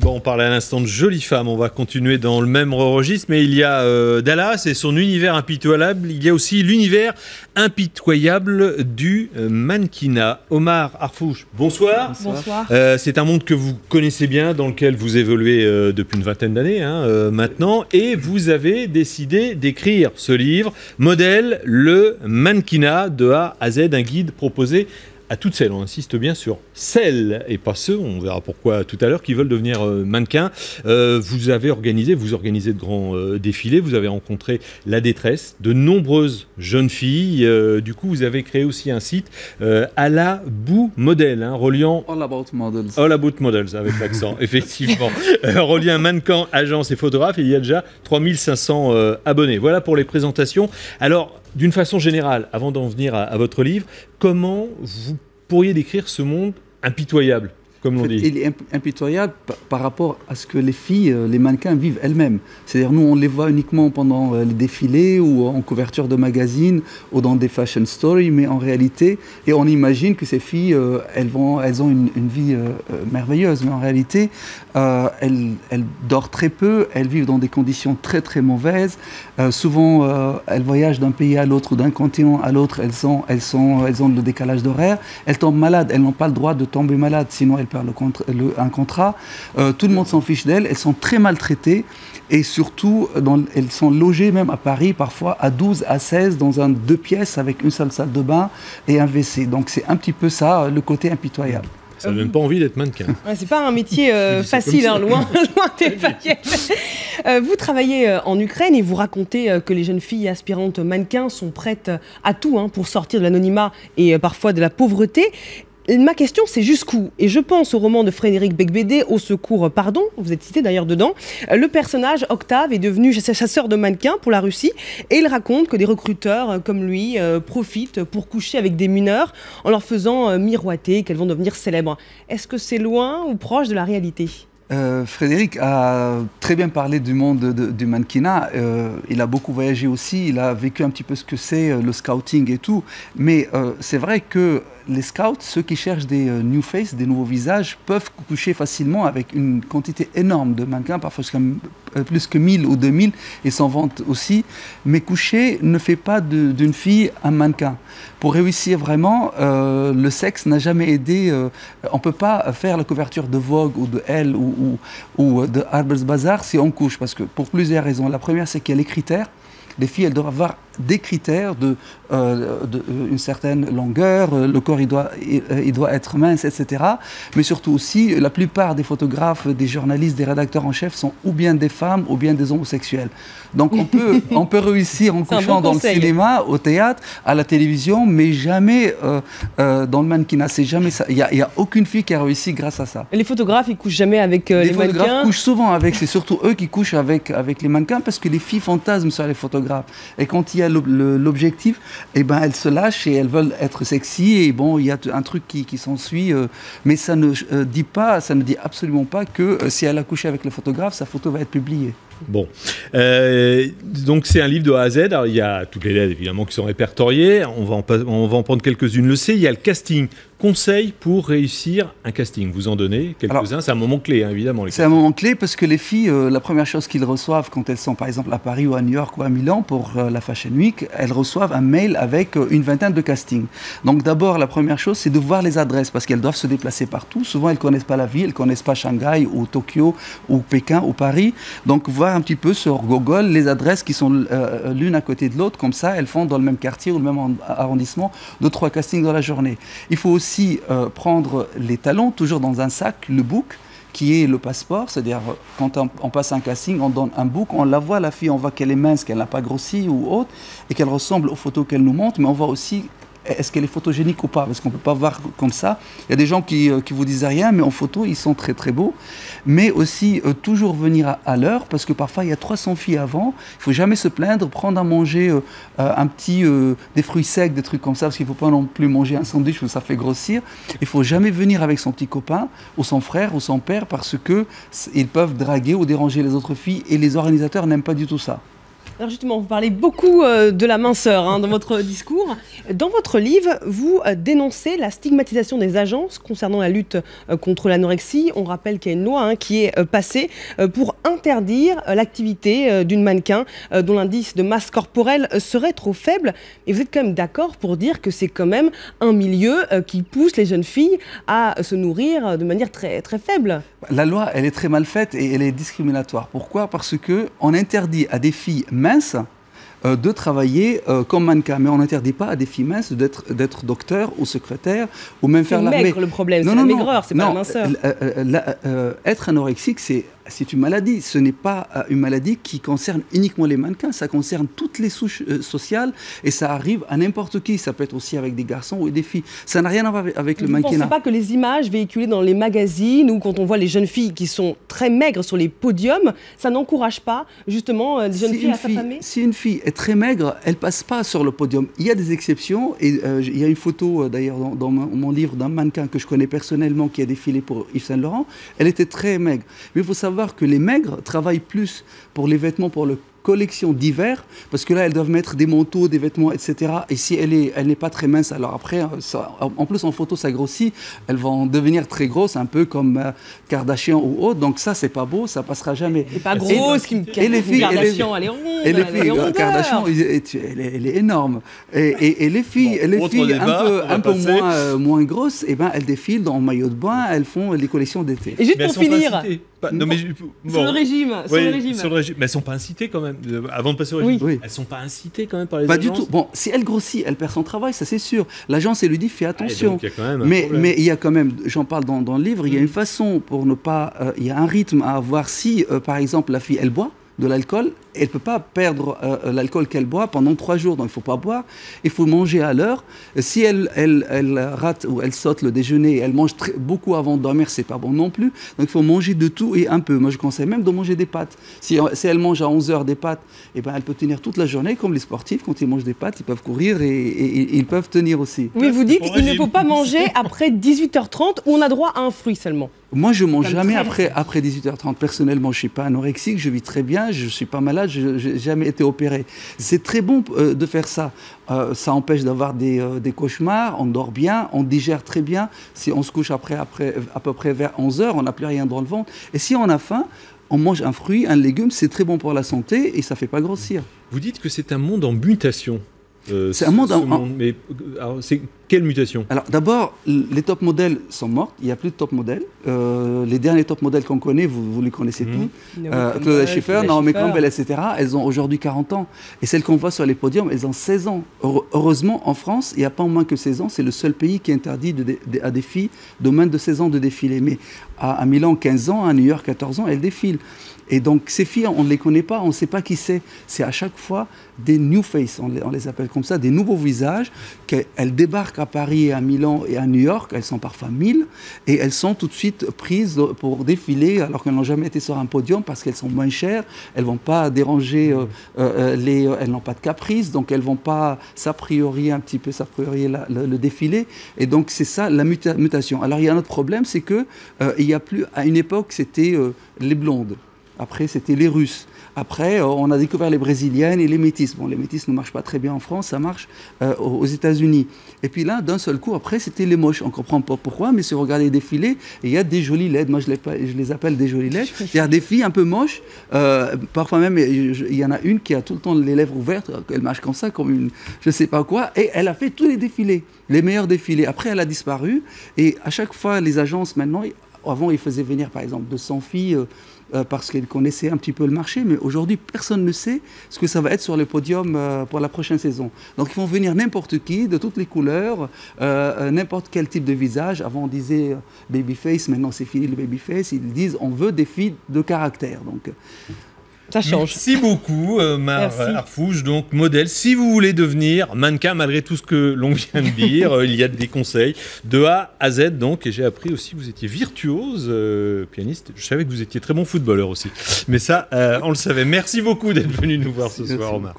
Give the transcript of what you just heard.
Bon, on parlait à l'instant de jolies femmes, on va continuer dans le même registre, mais il y a Dallas et son univers impitoyable, il y a aussi l'univers impitoyable du mannequinat. Omar Harfouch, bonsoir. Bonsoir. C'est un monde que vous connaissez bien, dans lequel vous évoluez depuis une vingtaine d'années maintenant, et vous avez décidé d'écrire ce livre, Modèle, le mannequinat de A à Z, un guide proposé à toutes celles, on insiste bien sur celles, et pas ceux, on verra pourquoi tout à l'heure, qui veulent devenir mannequins. Vous organisez de grands défilés, vous avez rencontré la détresse de nombreuses jeunes filles. Du coup, vous avez créé aussi un site à la bout modèle, reliant... All About Models. All About Models, avec l'accent, effectivement. Reliant mannequins, agences et photographes, il y a déjà 3500 abonnés. Voilà pour les présentations. Alors, d'une façon générale, avant d'en venir à votre livre, comment vous pourriez décrire ce monde impitoyable, comme l'on dit? Il est impitoyable par rapport à ce que les filles, les mannequins vivent elles-mêmes. C'est-à-dire, nous, on les voit uniquement pendant les défilés ou en couverture de magazines ou dans des fashion stories, mais en réalité, et on imagine que ces filles, elles ont une vie merveilleuse, mais en réalité, elles dorment très peu, elles vivent dans des conditions très très mauvaises. Souvent, elles voyagent d'un pays à l'autre ou d'un continent à l'autre, elles ont le décalage d'horaire, elles tombent malades, elles n'ont pas le droit de tomber malades, sinon elles perdent un contrat. Tout le monde s'en fiche d'elles, elles sont très maltraitées et surtout, elles sont logées même à Paris, parfois à 12 à 16 dans un 2 pièces avec une seule salle de bain et un WC. Donc c'est un petit peu ça, le côté impitoyable. Ça ne donne pas envie d'être mannequin. Ouais, c'est pas un métier facile, loin des paillettes. Vous travaillez en Ukraine et vous racontez que les jeunes filles aspirantes mannequins sont prêtes à tout pour sortir de l'anonymat et parfois de la pauvreté. Ma question, c'est jusqu'où? Et je pense au roman de Frédéric Beigbeder, Au secours, pardon, vous êtes cité d'ailleurs dedans. Le personnage, Octave, est devenu chasseur de mannequins pour la Russie et il raconte que des recruteurs comme lui profitent pour coucher avec des mineurs en leur faisant miroiter qu'elles vont devenir célèbres. Est-ce que c'est loin ou proche de la réalité? Frédéric a très bien parlé du monde du mannequinat. Il a beaucoup voyagé aussi, il a vécu un petit peu ce que c'est le scouting et tout. Mais c'est vrai que les scouts, ceux qui cherchent des new faces, des nouveaux visages, peuvent coucher facilement avec une quantité énorme de mannequins, parfois plus que 1000 ou 2000, et s'en vantent aussi. Mais coucher ne fait pas d'une fille un mannequin. Pour réussir vraiment, le sexe n'a jamais aidé. On ne peut pas faire la couverture de Vogue ou de Elle ou de Harper's Bazaar si on couche, parce que pour plusieurs raisons. La première, c'est qu'il y a les critères. Les filles, elles doivent avoir des critères une certaine longueur, le corps il doit être mince, etc. Mais surtout aussi, la plupart des photographes, des journalistes, des rédacteurs en chef sont ou bien des femmes ou bien des homosexuels. Donc on peut réussir en couchant dans le cinéma, au théâtre, à la télévision, mais jamais dans le mannequinat. C'est jamais ça. Il y a aucune fille qui a réussi grâce à ça. Et les photographes, ils couchent jamais avec les mannequins? Les photographes couchent souvent avec. C'est surtout eux qui couchent avec les mannequins parce que les filles fantasment sur les photographes. Et quand il y a l'objectif, eh ben, elles se lâchent et elles veulent être sexy. Et bon, il y a un truc qui s'ensuit. Mais ça ne dit absolument pas que si elle a couché avec le photographe, sa photo va être publiée. Bon, donc c'est un livre de A à Z. Alors, il y a toutes les lettres évidemment qui sont répertoriées. On va en prendre quelques-unes. Il y a le casting. Conseils pour réussir un casting. Vous en donnez quelques-uns. C'est un moment clé, évidemment. C'est un moment clé parce que les filles, la première chose qu'ils reçoivent quand elles sont par exemple à Paris ou à New York ou à Milan pour la Fashion Week, elles reçoivent un mail avec une vingtaine de castings. Donc d'abord, la première chose, c'est de voir les adresses parce qu'elles doivent se déplacer partout. Souvent, elles ne connaissent pas la ville, elles ne connaissent pas Shanghai ou Tokyo ou Pékin ou Paris. Donc voir un petit peu sur Google les adresses qui sont l'une à côté de l'autre. Comme ça, elles font dans le même quartier ou le même arrondissement 2-3 castings dans la journée. Il faut aussi prendre les talons, toujours dans un sac, le book, qui est le passeport, c'est-à-dire quand on passe un casting, on donne un book, on la voit, la fille, on voit qu'elle est mince, qu'elle n'a pas grossi ou autre, et qu'elle ressemble aux photos qu'elle nous montre, mais on voit aussi est-ce qu'elle est photogénique ou pas, parce qu'on ne peut pas voir comme ça. Il y a des gens qui vous disent rien, mais en photo, ils sont très très beaux. Mais aussi, toujours venir à l'heure, parce que parfois, il y a 300 filles avant. Il ne faut jamais se plaindre, prendre à manger des fruits secs, des trucs comme ça, parce qu'il ne faut pas non plus manger un sandwich où ça fait grossir. Il ne faut jamais venir avec son petit copain, ou son frère, ou son père, parce qu'ils peuvent draguer ou déranger les autres filles, et les organisateurs n'aiment pas du tout ça. Alors justement, vous parlez beaucoup de la minceur dans votre discours. Dans votre livre, vous dénoncez la stigmatisation des agences concernant la lutte contre l'anorexie. On rappelle qu'il y a une loi qui est passée pour interdire l'activité d'une mannequin dont l'indice de masse corporelle serait trop faible. Et vous êtes quand même d'accord pour dire que c'est quand même un milieu qui pousse les jeunes filles à se nourrir de manière très, très faible. La loi, elle est très mal faite et elle est discriminatoire. Pourquoi? Parce qu'on interdit à des filles minces de travailler comme mannequin, mais on n'interdit pas à des filles minces d'être docteur ou secrétaire ou même faire l'armée. C'est maigre le problème, c'est la maigreur, c'est pas la minceur. Être anorexique, c'est une maladie. Ce n'est pas une maladie qui concerne uniquement les mannequins, ça concerne toutes les souches sociales et ça arrive à n'importe qui. Ça peut être aussi avec des garçons ou des filles. Ça n'a rien à voir avec le mannequinat. Vous ne pensez pas que les images véhiculées dans les magazines ou quand on voit les jeunes filles qui sont très maigres sur les podiums, ça n'encourage pas justement les jeunes filles à s'affamer? Si une fille est très maigre, elle ne passe pas sur le podium. Il y a des exceptions et il y a une photo d'ailleurs dans mon livre d'un mannequin que je connais personnellement qui a défilé pour Yves Saint Laurent. Elle était très maigre. Mais il faut savoir que les maigres travaillent plus pour les vêtements, pour le collection d'hiver, parce que là, elles doivent mettre des manteaux, des vêtements, etc. Et si elle n'est pas très mince, alors après, en plus en photo, ça grossit, elles vont devenir très grosses, un peu comme Kardashian ou autre. Donc ça, c'est pas beau, ça passera jamais. Et pas grosse, Kardashian, elle est ronde. Et les filles, Kardashian, elle est énorme. Et les filles un peu moins grosses, eh ben, elles défilent dans maillot de bain, elles font les collections d'été. Et juste pour finir, non, mais, sur le régime. Mais elles sont pas incitées quand même. Avant de passer au régime, oui. Elles sont pas incitées quand même par les agences. Pas du tout. Bon, si elle grossit, elle perd son travail, ça c'est sûr. L'agence, elle lui dit fais attention. Donc, il y a quand même mais il y a quand même, j'en parle dans le livre, il y a une façon pour ne pas, il y a un rythme à avoir. Si par exemple la fille elle boit de l'alcool, elle ne peut pas perdre l'alcool qu'elle boit pendant 3 jours, donc il ne faut pas boire, il faut manger à l'heure. Si elle rate ou elle saute le déjeuner, elle mange beaucoup avant de dormir, c'est pas bon non plus, donc il faut manger de tout et un peu. Moi je conseille même de manger des pâtes. Si elle mange à 11 h des pâtes, eh ben, elle peut tenir toute la journée, comme les sportifs, quand ils mangent des pâtes, ils peuvent courir et ils peuvent tenir aussi. Oui, vous dites qu'il ne faut pas manger après 18h30 où on a droit à un fruit seulement. Moi, je ne mange jamais après 18h30. Personnellement, je ne suis pas anorexique, je vis très bien, je ne suis pas malade, je n'ai jamais été opéré. C'est très bon de faire ça. Ça empêche d'avoir des cauchemars, on dort bien, on digère très bien. Si on se couche après à peu près vers 11 h, on n'a plus rien dans le ventre. Et si on a faim, on mange un fruit, un légume, c'est très bon pour la santé et ça ne fait pas grossir. Vous dites que c'est un monde en mutation. C'est un monde mais c'est quelle mutation? Alors d'abord, les top modèles sont morts, il n'y a plus de top modèles. Les derniers top modèles qu'on connaît, vous les connaissez tous. Claudia Schiffer, Naomi Campbell, etc. Elles ont aujourd'hui 40 ans. Et celles qu'on voit sur les podiums, elles ont 16 ans. Heureusement, en France, il n'y a pas moins que 16 ans. C'est le seul pays qui interdit à des filles de moins de 16 ans de défiler. Mais à Milan, 15 ans, à New York, 14 ans, elles défilent. Et donc ces filles, on ne les connaît pas, on ne sait pas qui c'est. C'est à chaque fois des new faces, on les appelle comme ça, des nouveaux visages. Elles débarquent à Paris, à Milan et à New York, elles sont parfois 1000, et elles sont tout de suite prises pour défiler alors qu'elles n'ont jamais été sur un podium parce qu'elles sont moins chères, elles ne vont pas déranger, elles n'ont pas de caprice, donc elles ne vont pas s'apriorier le défilé. Et donc c'est ça la mutation. Alors il y a un autre problème, c'est que il y a plus, à une époque c'était les blondes. Après, c'était les Russes. Après, on a découvert les Brésiliennes et les métisses. Bon, les métisses ne marchent pas très bien en France, ça marche aux États-Unis. Et puis là, d'un seul coup, après, c'était les moches. On ne comprend pas pourquoi, mais si vous regardez défiler, il y a des jolies laides. Moi, je les appelle des jolies laides. Il y a des filles un peu moches. Parfois même, il y en a une qui a tout le temps les lèvres ouvertes. Elle marche comme ça, comme une je ne sais pas quoi. Et elle a fait tous les défilés, les meilleurs défilés. Après, elle a disparu. Et à chaque fois, les agences, maintenant, avant, ils faisaient venir, par exemple, 200 filles... parce qu'ils connaissaient un petit peu le marché, mais aujourd'hui, personne ne sait ce que ça va être sur le podium pour la prochaine saison. Donc, ils font venir n'importe qui, de toutes les couleurs, n'importe quel type de visage. Avant, on disait babyface, maintenant c'est fini le babyface. Ils disent, on veut des filles de caractère. Donc, ça change. Merci beaucoup, Mar Harfouche, donc modèle. Si vous voulez devenir mannequin, malgré tout ce que l'on vient de dire, il y a des conseils de A à Z. Donc, et j'ai appris aussi que vous étiez virtuose, pianiste. Je savais que vous étiez très bon footballeur aussi. Mais ça, on le savait. Merci beaucoup d'être venu nous voir ce soir, Omar.